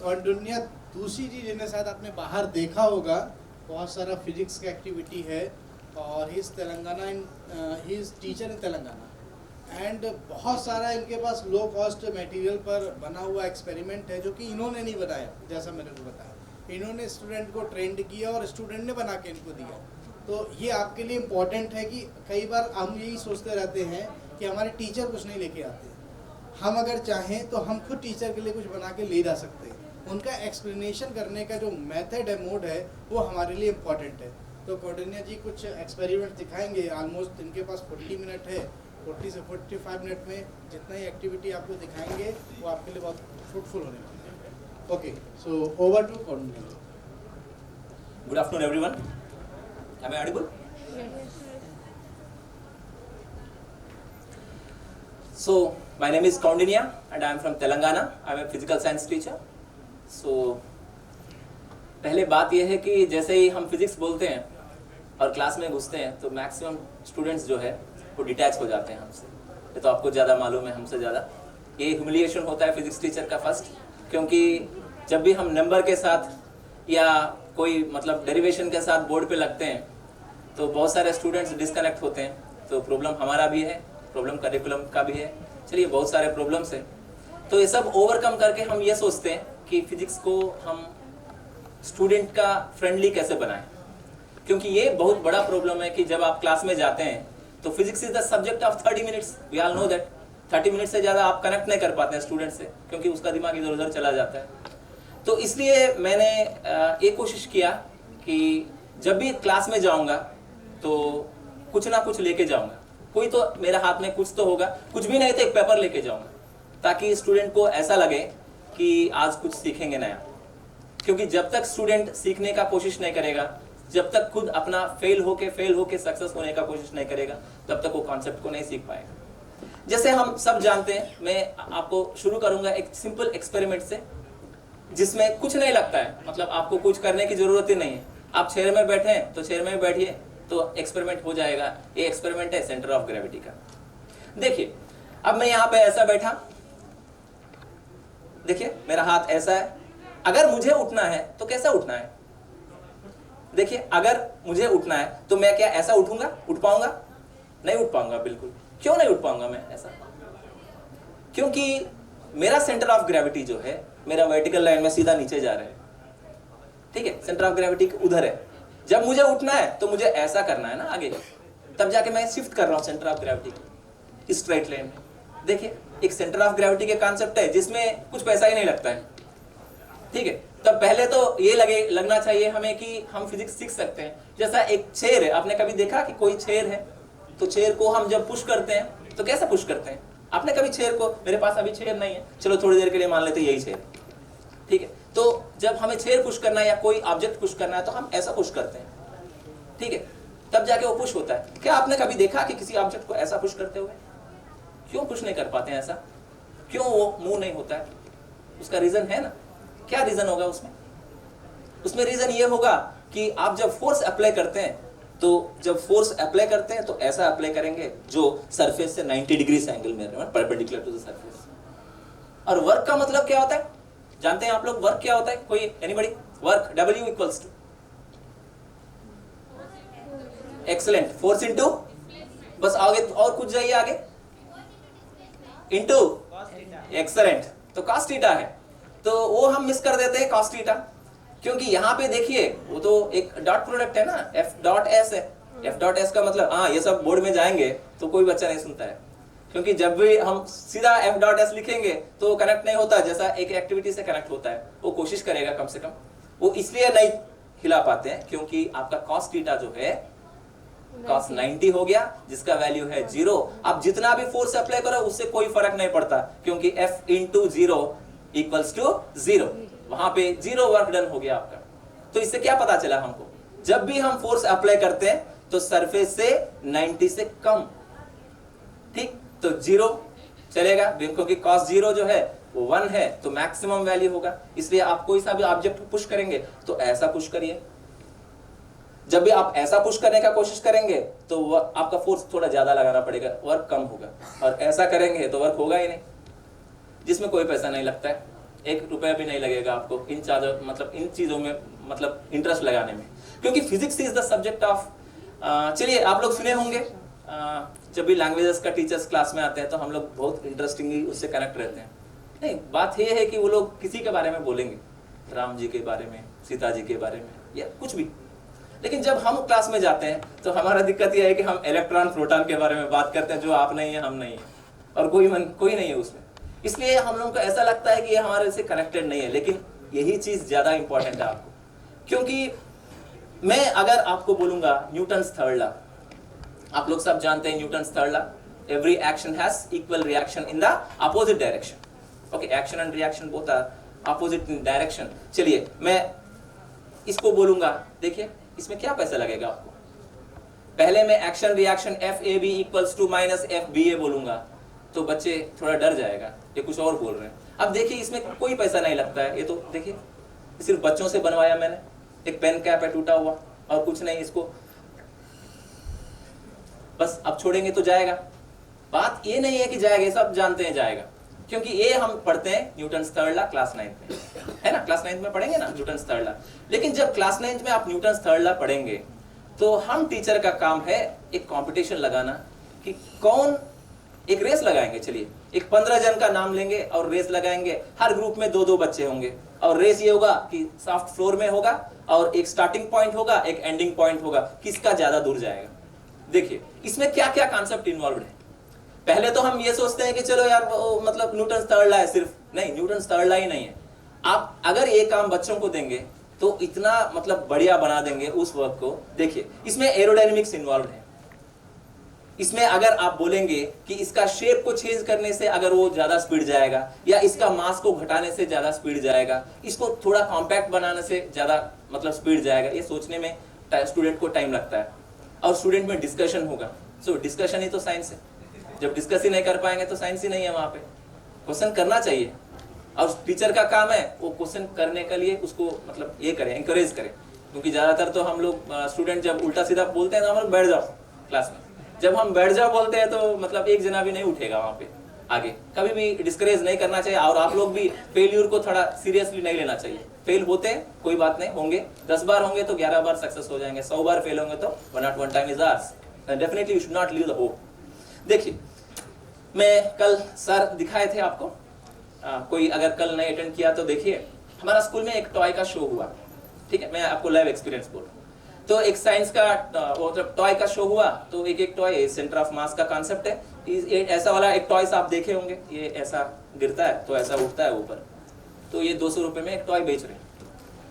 और दुनिया दूसरी चीज़ जिन्हें शायद आपने बाहर देखा होगा, बहुत सारा फिजिक्स का एक्टिविटी है और he is Telangana he is teacher in Telangana and बहुत सारा इनके पास लो कॉस्ट मटेरियल पर बना हुआ एक्सपेरिमेंट है जो कि इन्होंने नहीं बनाया, जैसा मैंने को बताया, इन्होंने स्टूडेंट को ट्रेंड किया और स्टूडेंट ने बना के इनको दिया। तो ये आपके लिए इम्पॉर्टेंट है कि कई बार हम यही सोचते रहते हैं कि हमारे टीचर कुछ नहीं लेके आते, हम अगर चाहें तो हम खुद टीचर के लिए कुछ बना के ले जा सकते हैं। उनका एक्सप्लेनेशन करने का जो मेथड है, मोड है, वो हमारे लिए इम्पॉर्टेंट है। तो कौंडिन्य जी कुछ एक्सपेरिमेंट दिखाएंगे। ऑलमोस्ट इनके पास 40 मिनट है, 40 से 45 मिनट में जितना ही एक्टिविटी आपको दिखाएंगे वो आपके लिए बहुत फ्रूटफुल होने वाला है। Okay, so over to Kaundinya. Good afternoon, everyone. Am I audible? So, my name is Kaundinya and I am from Telangana. I am a physical science teacher. So, पहले बात यह है कि जैसे ही हम फिजिक्स बोलते हैं और क्लास में घुसते हैं तो मैक्सिमम स्टूडेंट्स जो है वो डिटैच हो जाते हैं हमसे। ये तो आपको ज़्यादा मालूम है हमसे ज़्यादा। ये ह्यूमिलिएशन होता है फिजिक्स टीचर का फर्स्ट, क्योंकि जब भी हम नंबर के साथ या कोई मतलब डेरिवेशन के साथ बोर्ड पे लगते हैं तो बहुत सारे स्टूडेंट्स डिस्कनेक्ट होते हैं। तो प्रॉब्लम हमारा भी है, प्रॉब्लम करिकुलम का भी है, चलिए बहुत सारे प्रॉब्लम्स हैं। तो ये सब ओवरकम करके हम ये सोचते हैं कि फिजिक्स को हम स्टूडेंट का फ्रेंडली कैसे बनाएं, क्योंकि ये बहुत बड़ा प्रॉब्लम है कि जब आप क्लास में जाते हैं तो physics is the subject of 30 minutes, we all know that. 30 minute से ज़्यादा आप कनेक्ट नहीं कर पाते हैं स्टूडेंट से, क्योंकि उसका दिमाग इधर उधर चला जाता है। तो इसलिए मैंने ये कोशिश किया कि जब भी क्लास में जाऊंगा तो कुछ ना कुछ लेके जाऊंगा, कोई तो मेरे हाथ में कुछ तो होगा, कुछ भी नहीं तो एक पेपर लेके जाऊंगा, ताकि स्टूडेंट को ऐसा लगे कि आज कुछ सीखेंगे नया। क्योंकि जब तक स्टूडेंट सीखने का कोशिश नहीं करेगा, जब तक खुद अपना फेल होके सक्सेस होने का कोशिश नहीं करेगा, तब तक वो कॉन्सेप्ट को नहीं सीख पाएगा। जैसे हम सब जानते हैं, मैं आपको शुरू करूंगा एक सिंपल एक्सपेरिमेंट से, जिसमें कुछ नहीं लगता है, मतलब आपको कुछ करने की जरूरत ही नहीं है। आप चेयर में बैठे हैं तो चेयर में बैठिए तो एक्सपेरिमेंट हो जाएगा। ये एक्सपेरिमेंट है सेंटर ऑफ ग्रेविटी का। देखिए, अब मैं यहाँ पे ऐसा बैठा, देखिए मेरा हाथ ऐसा है। अगर मुझे उठना है तो कैसा उठना है? देखिए, अगर मुझे उठना है तो मैं क्या ऐसा उठूंगा? उठ पाऊंगा? नहीं उठ पाऊंगा, बिल्कुल। क्यों नहीं उठ पाऊंगा मैं ऐसा? क्योंकि मेरा सेंटर ऑफ ग्रेविटी जो है, मेरा वर्टिकल लाइन में सीधा नीचे जा रहा है, ठीक है। सेंटर ऑफ ग्रेविटी उधर है। जब मुझे उठना है तो मुझे ऐसा करना है ना आगे, तब जाके मैं शिफ्ट कर रहा हूँ सेंटर ऑफ ग्रेविटी इस स्ट्रेट लाइन में। देखिए, एक सेंटर ऑफ ग्रेविटी के कॉन्सेप्ट है जिसमें कुछ पैसा ही नहीं लगता है, ठीक है। तब पहले तो ये लगना चाहिए हमें कि हम फिजिक्स सीख सकते हैं। जैसा एक चेयर है, आपने कभी देखा कि कोई चेयर है तो चेयर को हम जब पुश करते हैं तो कैसा पुश करते हैं? आपने कभी चेयर को, मेरे पास अभी चेयर नहीं है, चलो थोड़ी देर के लिए मान लेते यही चेयर, ठीक है। तो जब हमें चेयर पुश करना है या कोई ऑब्जेक्ट पुश करना है तो हम ऐसा पुश करते हैं, ठीक है, तब जाके वो पुश होता है। क्या आपने कभी देखा कि किसी ऑब्जेक्ट को ऐसा पुश करते हुए? क्यों पुश नहीं कर पाते हैं ऐसा? क्यों वो मूव नहीं होता है? उसका रीजन है ना, क्या रीजन होगा उसमें? उसमें रीजन ये होगा कि आप जब फोर्स अप्लाई करते हैं तो जब फोर्स अप्लाई करते हैं तो ऐसा अप्लाई करेंगे जो सरफेस से 90 डिग्री एंगल में, परपेंडिकुलर टू द सरफेस। और वर्क का मतलब क्या होता है? जानते हैं आप लोग वर्क क्या होता है? कोई anybody? Work W equals to, excellent, force into, बस आगे और कुछ जाइए आगे, इनटू, एक्सीलेंट, तो cos थीटा है। तो वो हम मिस कर देते हैं cos थीटा, क्योंकि यहाँ पे देखिए वो तो एक डॉट प्रोडक्ट है ना, F डॉट S है। F डॉट S का मतलब, हाँ ये सब बोर्ड में जाएंगे तो कोई बच्चा नहीं सुनता है, क्योंकि जब भी हम सीधा F डॉट S लिखेंगे तो कनेक्ट नहीं होता जैसा एक एक्टिविटी से कनेक्ट होता है। वो कोशिश करेगा कम से कम, वो इसलिए नहीं हिला पाते हैं क्योंकि आपका cos थीटा जो है cos 90 हो गया, जिसका वैल्यू है 0। आप जितना भी फोर्स अप्लाई करो उससे कोई फर्क नहीं पड़ता, क्योंकि F इंटू 0 इक्वल्स टू 0, वहां पे 0 वर्क डन हो गया आपका। तो इससे क्या पता चला हमको? जब भी हम फोर्स अप्लाई करते हैं तो सरफेस से 90 से कम, ठीक, तो 0 चलेगा, क्योंकि cos 0 जो है वो 1 है तो मैक्सिमम वैल्यू होगा। इसलिए आप कोई सा भी ऑब्जेक्ट पुश करेंगे तो ऐसा पुश करिए। जब भी आप ऐसा पुश करने का कोशिश करेंगे तो आपका फोर्स थोड़ा ज्यादा लगाना पड़ेगा, वर्क कम होगा। और ऐसा करेंगे तो वर्क होगा ही नहीं, जिसमें कोई पैसा नहीं लगता है। 1 रुपया भी नहीं लगेगा आपको इन चीज़ों में मतलब इंटरेस्ट लगाने में, क्योंकि physics is the subject of. चलिए, आप लोग सुने होंगे जब भी लैंग्वेजेस का टीचर्स क्लास में आते हैं तो हम लोग बहुत इंटरेस्टिंगली उससे कनेक्ट रहते हैं। नहीं, बात ये है कि वो लोग किसी के बारे में बोलेंगे, राम जी के बारे में, सीता जी के बारे में, या कुछ भी। लेकिन जब हम क्लास में जाते हैं तो हमारा दिक्कत यह है कि हम इलेक्ट्रॉन प्रोटॉन के बारे में बात करते हैं, जो आप नहीं है, हम नहीं है, और कोई नहीं है उसमें। इसलिए हम लोगों को ऐसा लगता है कि ये हमारे से कनेक्टेड नहीं है, लेकिन यही चीज ज्यादा इंपॉर्टेंट है आपको। क्योंकि मैं अगर आपको बोलूंगा न्यूटन्स थर्ड लॉ, आप लोग सब जानते हैं Newton's third law, every action has equal reaction in the opposite direction. Okay, action and reaction both are opposite in direction. चलिए, मैं इसको बोलूंगा, देखिए इसमें क्या पैसा लगेगा आपको। पहले मैं action reaction FAB equals to minus FBA बोलूंगा तो बच्चे थोड़ा डर जाएगा, ये कुछ और बोल रहे हैं। अब देखिए, इसमें कोई पैसा नहीं लगता है, ये तो देखिए सिर्फ बच्चों से बनवाया मैंने, एक पेन कैप है टूटा हुआ और कुछ नहीं, इसको बस अब छोड़ेंगे तो जाएगा। बात ये नहीं है कि जाएगा, ये सब जानते हैं जाएगा, क्योंकि ये हम पढ़ते हैं न्यूटन्स थर्ड लॉ क्लास 9 में, है ना, क्लास 9 में पढ़ेंगे ना न्यूटन्स थर्ड लॉ। लेकिन जब क्लास 9 में आप न्यूटन्स थर्ड लॉ पढ़ेंगे तो हम टीचर का काम है एक कंपटीशन लगाना कि कौन, एक रेस लगाएंगे। चलिए, एक 15 जन का नाम लेंगे और रेस लगाएंगे, हर ग्रुप में 2-2 बच्चे होंगे, और रेस ये होगा कि सॉफ्ट फ्लोर में होगा और एक स्टार्टिंग पॉइंट होगा, एक एंडिंग पॉइंट होगा, किसका ज्यादा दूर जाएगा। देखिए इसमें क्या क्या कॉन्सेप्ट इन्वॉल्व है। पहले तो हम ये सोचते हैं कि चलो यार मतलब न्यूटन्स थर्ड लॉ है सिर्फ, नहीं, न्यूटन्स थर्ड लॉ ही नहीं है। आप अगर ये काम बच्चों को देंगे तो इतना मतलब बढ़िया बना देंगे उस वर्क को। देखिए, इसमें एरोडायनेमिक्स इन्वॉल्व है। इसमें अगर आप बोलेंगे कि इसका शेप को चेंज करने से अगर वो ज्यादा स्पीड जाएगा, या इसका मास को घटाने से ज्यादा स्पीड जाएगा, इसको थोड़ा कॉम्पैक्ट बनाने से ज्यादा मतलब स्पीड जाएगा, ये सोचने में स्टूडेंट को टाइम लगता है। और स्टूडेंट में डिस्कशन होगा, सो डिस्कशन ही तो साइंस है। जब डिस्कस ही नहीं कर पाएंगे तो साइंस ही नहीं है। वहां पे क्वेश्चन करना चाहिए, और टीचर का काम है वो क्वेश्चन करने के लिए उसको मतलब ये करें, इंकरेज करें। क्योंकि ज्यादातर तो हम लोग स्टूडेंट जब उल्टा सीधा बोलते हैं तो हम लोग बैठ जाओ क्लास में, जब हम बैठ जाओ बोलते हैं तो मतलब एक जना भी नहीं उठेगा वहां पे आगे। कभी भी डिस्करेज नहीं करना चाहिए, और आप लोग भी फेल्यूर को थोड़ा सीरियसली नहीं लेना चाहिए। फेल होते हैं कोई बात नहीं, होंगे 10 बार होंगे तो 11 बार सक्सेस हो जाएंगे, 100 बार फेल होंगे तो 1 time is ours. Definitely you should not leave the hope. देखिए, मैं कल सर दिखाए थे आपको, कोई अगर कल नहीं अटेंड किया तो देखिए, हमारा स्कूल में एक टॉय का शो हुआ, ठीक है, मैं आपको लाइव एक्सपीरियंस बोल रहा हूँ। तो एक साइंस का वो टॉय का शो हुआ, तो एक टॉय सेंटर ऑफ मास का कॉन्सेप्ट है। ऐसा वाला एक टॉय आप देखे होंगे, ये ऐसा गिरता है तो ऐसा उठता है ऊपर, तो ये 200 रुपए में एक टॉय बेच रहे हैं।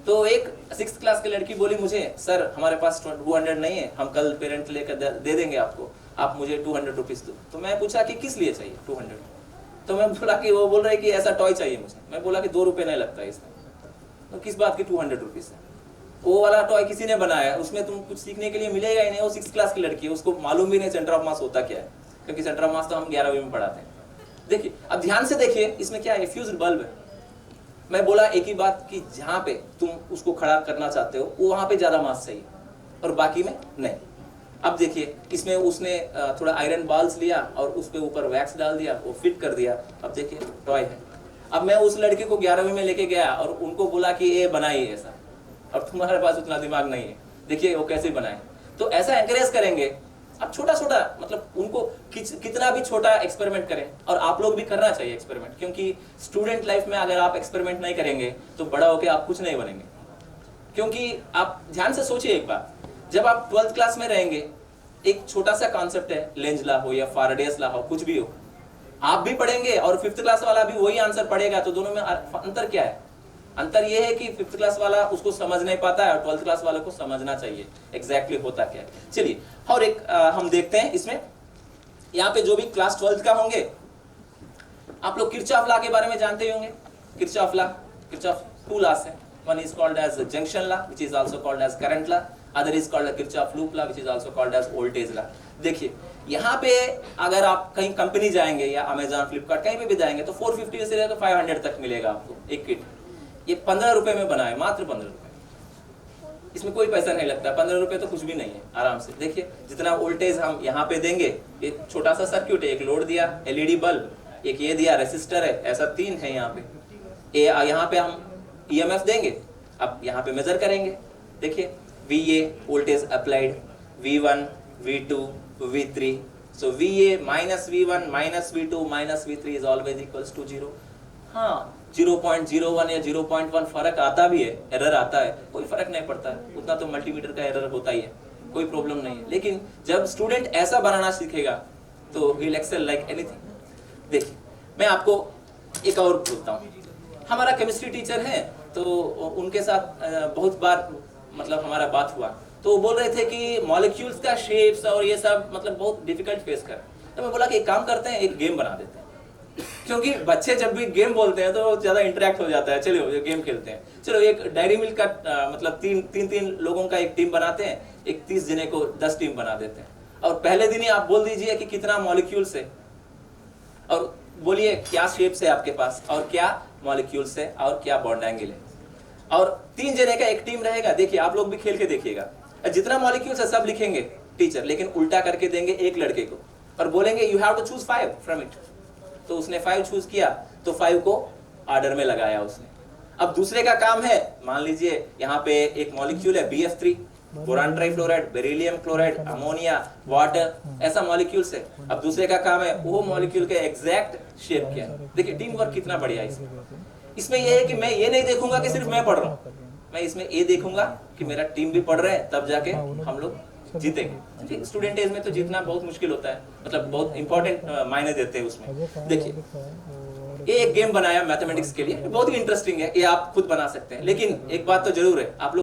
तो एक 6th क्लास की लड़की बोली मुझे, सर हमारे पास 200 नहीं है, हम कल पेरेंट लेकर दे देंगे आपको, आप मुझे 200 रुपीज दो। तो मैं पूछा कि किस लिए चाहिए 200? तो मैं बोला कि वो बोल रहे कि ऐसा टॉय चाहिए मुझे। मैं बोला कि 2 रुपए नहीं लगता है इसमें, तो किस बात की 200 रुपीज है? वो वाला टॉय किसी ने बनाया, उसमें तुम कुछ सीखने के लिए मिलेगा ही नहीं। वो 6th क्लास की लड़की है, उसको मालूम भी नहीं सेंटर ऑफ मास होता क्या है, क्योंकि सेंटर ऑफ मास तो हम 11वीं में पढ़ाते हैं। देखिए, अब ध्यान से देखिए, इसमें क्या है, फ्यूज्ड बल्ब है। मैं बोला एक ही बात कि जहां पे तुम उसको खड़ा करना चाहते हो वो वहां पे ज्यादा मास चाहिए और बाकी में नहीं। अब देखिए, इसमें उसने थोड़ा आयरन बॉल्स लिया और उसके ऊपर वैक्स डाल दिया, वो फिट कर दिया। अब देखिए टॉय है। अब मैं उस लड़के को 11वीं में लेके गया और उनको बोला कि ये बनाइए ऐसा, अब तुम्हारे पास उतना दिमाग नहीं है, देखिए वो कैसे बनाए। तो ऐसा एनकरेज करेंगे। अब छोटा छोटा मतलब उनको कितना भी छोटा एक्सपेरिमेंट करें, और आप लोग भी करना चाहिए एक्सपेरिमेंट, क्योंकि स्टूडेंट लाइफ में अगर आप एक्सपेरिमेंट नहीं करेंगे तो बड़ा होकर आप कुछ नहीं बनेंगे। क्योंकि आप ध्यान से सोचिए एक बात, जब आप 12th क्लास में रहेंगे, एक छोटा सा कॉन्सेप्ट है, लेंज लॉ हो या फाराडेस लॉ हो, कुछ भी हो, आप भी पढ़ेंगे और 5th क्लास वाला भी वही आंसर पढ़ेगा। तो दोनों में अंतर क्या है? अंतर यह है कि 5th क्लास वाला उसको समझ नहीं पाता है और 12th क्लास वाले को समझना चाहिए एग्जैक्टली होता क्या है। चलिए, और एक हम देखते हैं इसमें, यहाँ पे जो भी क्लास 12th का होंगे, आप लोग किरचॉफ लॉ के बारे में जानते ही होंगे। किरचॉफ लॉ, किरचॉफ 2 लॉस है। One is called as junction law, which is also called as current law. Other is called Kirchhoff loop law, which is also called as voltage law. देखिए, यहाँ पे अगर आप कहीं कंपनी जाएंगे या Amazon, Flipkart कहीं पे भी जाएंगे तो 450 से लेकर 500 तक मिलेगा आपको एक किट। ये 15 रुपए में बना है, मात्र 15 रुपए। इसमें कोई पैसा नहीं लगता, 15 रुपए तो कुछ भी नहीं है, आराम से। देखिए, जितना वोल्टेज हम यहाँ पे देंगे, ये छोटा सा सर्क्यूट है, एक लोड दिया, एलईडी बल्ब, एक ये दिया रेसिस्टर है, ऐसा 3 है यहाँ पे। यहाँ पे हम EMF देंगे, अब यहाँ पे मेजर करेंगे, देखिए VA voltage applied, V1 V2 V3, so VA minus V1 minus V2 minus V3 is always equals to 0. हाँ 0.01 या 0.1 फर्क आता भी है, एरर आता है, कोई फर्क नहीं पड़ता है, उतना तो मल्टीमीटर का एरर होता ही है, कोई प्रॉब्लम नहीं है। लेकिन जब स्टूडेंट ऐसा बनाना सीखेगा तो he will excel like anything. देखिए मैं आपको एक और बोलता हूँ, हमारा केमिस्ट्री टीचर है तो उनके साथ बहुत बार मतलब हमारा बात हुआ, तो वो बोल रहे थे कि मॉलिक्यूल्स का शेप्स और ये सब मतलब बहुत डिफिकल्ट फेस कर। तो मैं बोला कि एक काम करते हैं, एक गेम बना देते हैं, क्योंकि बच्चे जब भी गेम बोलते हैं तो ज्यादा इंटरेक्ट हो जाता है, चलो ये गेम खेलते हैं। चलो एक डायरी मिल्क का मतलब तीन लोगों का एक टीम बनाते हैं, एक 30 जने को 10 टीम बना देते हैं, और पहले दिन ही आप बोल दीजिए कि कितना मॉलिक्यूल्स है और बोलिए क्या शेप्स है आपके पास और क्या मॉलिक्यूल्स है और क्या बॉन्ड एंगल है, और 3 जने का एक टीम रहेगा। देखिए आप लोग भी खेल के देखिएगा, जितना मॉलिक्यूल्स है सब लिखेंगे टीचर, लेकिन उल्टा करके देंगे एक लड़के को और बोलेंगे you have to choose 5 from it. तो उसने 5 चूज किया तो 5 को ऑर्डर में लगाया उसने। अब दूसरे का काम है, मान लीजिए यहाँ पे एक मॉलिक्यूल है BF3, boron trifluoride, beryllium chloride, ammonia, water, ऐसा मॉलिक्यूल्स है। अब दूसरे का काम है वो मॉलिक्यूल के एग्जैक्ट शेप क्या है। देखिए टीम वर्क कितना बढ़िया है इसमें ये है कि मैं ये नहीं देखूंगा कि सिर्फ मैं पढ़ रहा हूँ, मैं इसमें ये देखूंगा कि मेरा टीम भी पढ़ रहा है, तब जाके हम लोग जीतेंगे। स्टूडेंट एज में तो जीतना बहुत मुश्किल होता है, मतलब बहुत इंपॉर्टेंट मायने देते हैं उसमें। देखिए ये एक गेम बनाया मैथमेटिक्स के लिए, बहुत ही इंटरेस्टिंग है, ये आप खुद बना सकते हैं। लेकिन एक बात तो जरूर है, आप लोग